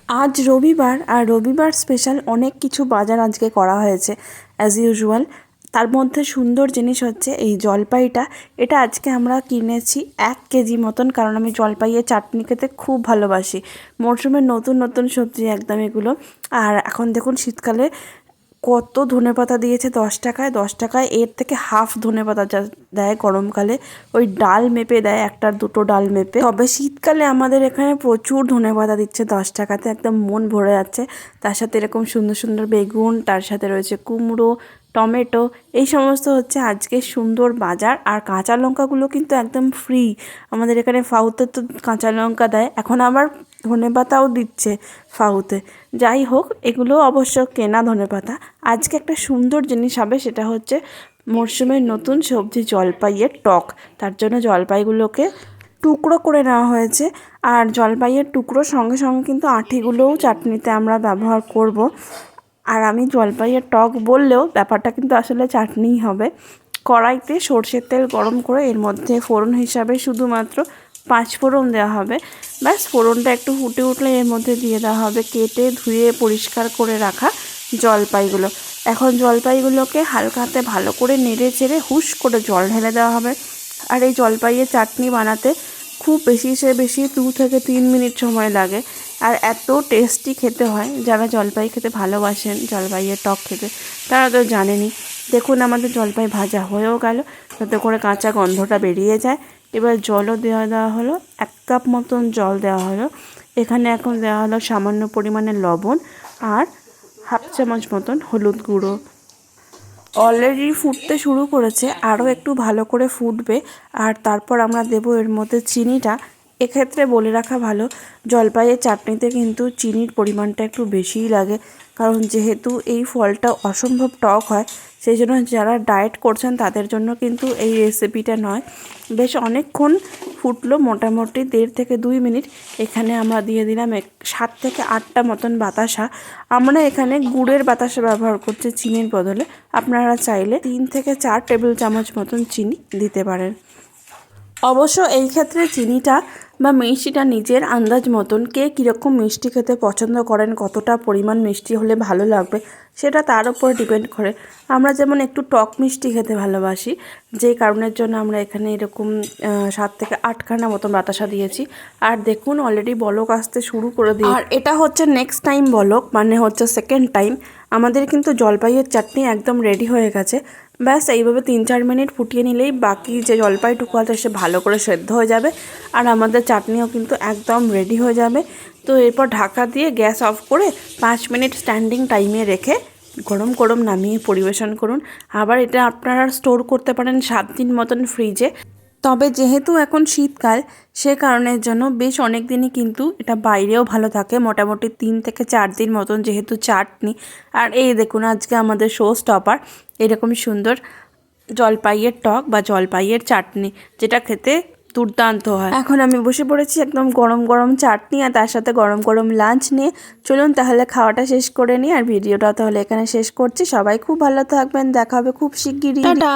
আজ রবিবার আর রবিবার স্পেশাল অনেক কিছু বাজার আজকে করা হয়েছে অ্যাজ ইউজুয়াল। তার মধ্যে সুন্দর জিনিস হচ্ছে এই জলপাইটা। এটা আজকে আমরা কিনেছি 1 কেজি মতন, কারণ আমি জলপাইয়ের চাটনি খেতে খুব ভালোবাসি। মরশুমের নতুন নতুন সবজি একদম এগুলো। আর এখন দেখুন শীতকালে কত ধনেপাতা দিয়েছে 10 টাকায়। 10 টাকায় এর থেকে হাফ ধনেপাতা যা দেয় গরমকালে, ওই ডাল মেপে দেয়, একটা দুটো ডাল মেপে। তবে শীতকালে আমাদের এখানে প্রচুর ধনেপাতা দিচ্ছে 10 টাকাতে, একদম মন ভরে যাচ্ছে। তার সাথে এরকম সুন্দর সুন্দর বেগুন, তার সাথে রয়েছে কুমড়ো, টমেটো, এই সমস্ত হচ্ছে আজকে সুন্দর বাজার। আর কাঁচা লঙ্কাগুলো কিন্তু একদম ফ্রি। আমাদের এখানে ফাউতে তো কাঁচা লঙ্কা দেয়, এখন আবার ধনেপাতাও দিচ্ছে ফাউতে। যাই হোক, এগুলো অবশ্য কেনা ধনেপাতা। আজকে একটা সুন্দর জিনিস হবে, সেটা হচ্ছে মরশুমের নতুন সবজি জলপাইয়ের টক। তার জন্য জলপাইগুলোকে টুকরো করে নেওয়া হয়েছে। আর জলপাইয়ের টুকরোর সঙ্গে সঙ্গে কিন্তু আঁটিগুলোও চাটনিতে আমরা ব্যবহার করব। আর আমি জলপাইয়ের টক বললেও ব্যাপারটা কিন্তু আসলে চাটনিই হবে। কড়াইতে সর্ষের তেল গরম করে এর মধ্যে ফোড়ন হিসাবে শুধুমাত্র 5 ফোড়ন দেওয়া হবে। ব্যাস, ফোড়নটা একটু ফুটে উঠলে এর মধ্যে দিয়ে দেওয়া হবে কেটে ধুয়ে পরিষ্কার করে রাখা জলপাইগুলো। এখন জলপাইগুলোকে হালকা হাতে ভালো করে নেড়ে চেড়ে হুশ করে জল ঢেলে দেওয়া হবে। আর এই জলপাইয়ের চাটনি বানাতে খুব বেশি 2 থেকে 3 মিনিট সময় লাগে। আর এত টেস্টি খেতে হয়। যারা জলপাই খেতে ভালোবাসেন, জলপাইয়ের টক খেতে, তারা তো জানেনই। দেখুন আমাদের জলপাই ভাজা হয়েও গেল, যাতে করে কাঁচা গন্ধটা বেরিয়ে যায়। এবার জলও দেওয়া হলো, 1 কাপ মতন জল দেওয়া হলো। এখানে এখন দেওয়া হলো সামান্য পরিমাণে লবণ আর হাফ চামচ মতন হলুদ গুঁড়ো। অলরেডি ফুটতে শুরু করেছে, আরও একটু ভালো করে ফুটবে। আর তারপর আমরা দেবো এর মধ্যে চিনিটা। এক্ষেত্রে বলে রাখা ভালো, জলপাইয়ের চাটনিতে কিন্তু চিনির পরিমাণটা একটু বেশিই লাগে, কারণ যেহেতু এই ফলটা অসম্ভব টক হয়। সেই জন্য যারা ডায়েট করছেন তাদের জন্য কিন্তু এই রেসিপিটা নয়। বেশ অনেকক্ষণ ফুটলো, মোটামুটি 1.5 থেকে 2 মিনিট। এখানে আমরা দিয়ে দিলাম 7 থেকে 8টা মতন বাতাসা। আমরা এখানে গুড়ের বাতাসা ব্যবহার করছি চিনির বদলে। আপনারা চাইলে 3 থেকে 4 টেবিল চামচ মতন চিনি দিতে পারেন। অবশ্য এই ক্ষেত্রে চিনিটা বা মিষ্টিটা নিজের আন্দাজ মতন, কে কীরকম মিষ্টি খেতে পছন্দ করেন, কতটা পরিমাণ মিষ্টি হলে ভালো লাগবে, সেটা তার উপর ডিপেন্ড করে। আমরা যেমন একটু টক মিষ্টি খেতে ভালোবাসি, যে কারণের জন্য আমরা এখানে এরকম 7 থেকে 8খানা মতন বাতাসা দিয়েছি। আর দেখুন অলরেডি বলক আসতে শুরু করে দিয়ে, আর এটা হচ্ছে নেক্সট টাইম বলক, মানে হচ্ছে সেকেন্ড টাইম। আমাদের কিন্তু জলপাইয়ের চাটনি একদম রেডি হয়ে গেছে। ব্যাস এইভাবে 3-4 মিনিট ফুটিয়ে নিলেই বাকি যে জলপাইটুকু আছে সে ভালো করে সেদ্ধ হয়ে যাবে। আর আমাদের চাটনিও কিন্তু একদম রেডি হয়ে যাবে। তো এরপর ঢাকা দিয়ে গ্যাস অফ করে 5 মিনিট স্ট্যান্ডিং টাইমে রেখে গরম গরম নামিয়ে পরিবেশন করুন। আবার এটা আপনারা স্টোর করতে পারেন 7 দিন মতন ফ্রিজে। তবে যেহেতু এখন শীতকাল, সে কারণের জন্য বেশ অনেক দিনই কিন্তু এটা বাইরেও ভালো থাকে, মোটামুটি 3 থেকে 4 দিন মতন, যেহেতু চাটনি। আর এই দেখুন আজকে আমাদের শো স্টপার এরকম সুন্দর জলপাইয়ের টক বা জলপাইয়ের চাটনি, যেটা খেতে দুর্দান্ত হয়। এখন আমি বসে পড়েছি একদম গরম গরম চাটনি আর তার সাথে গরম গরম লাঞ্চ নিয়ে। চলুন তাহলে খাওয়াটা শেষ করে নিই, আর ভিডিওটা তাহলে এখানে শেষ করছি। সবাই খুব ভালো থাকবেন, দেখা হবে খুব শিগগিরই, টাটা।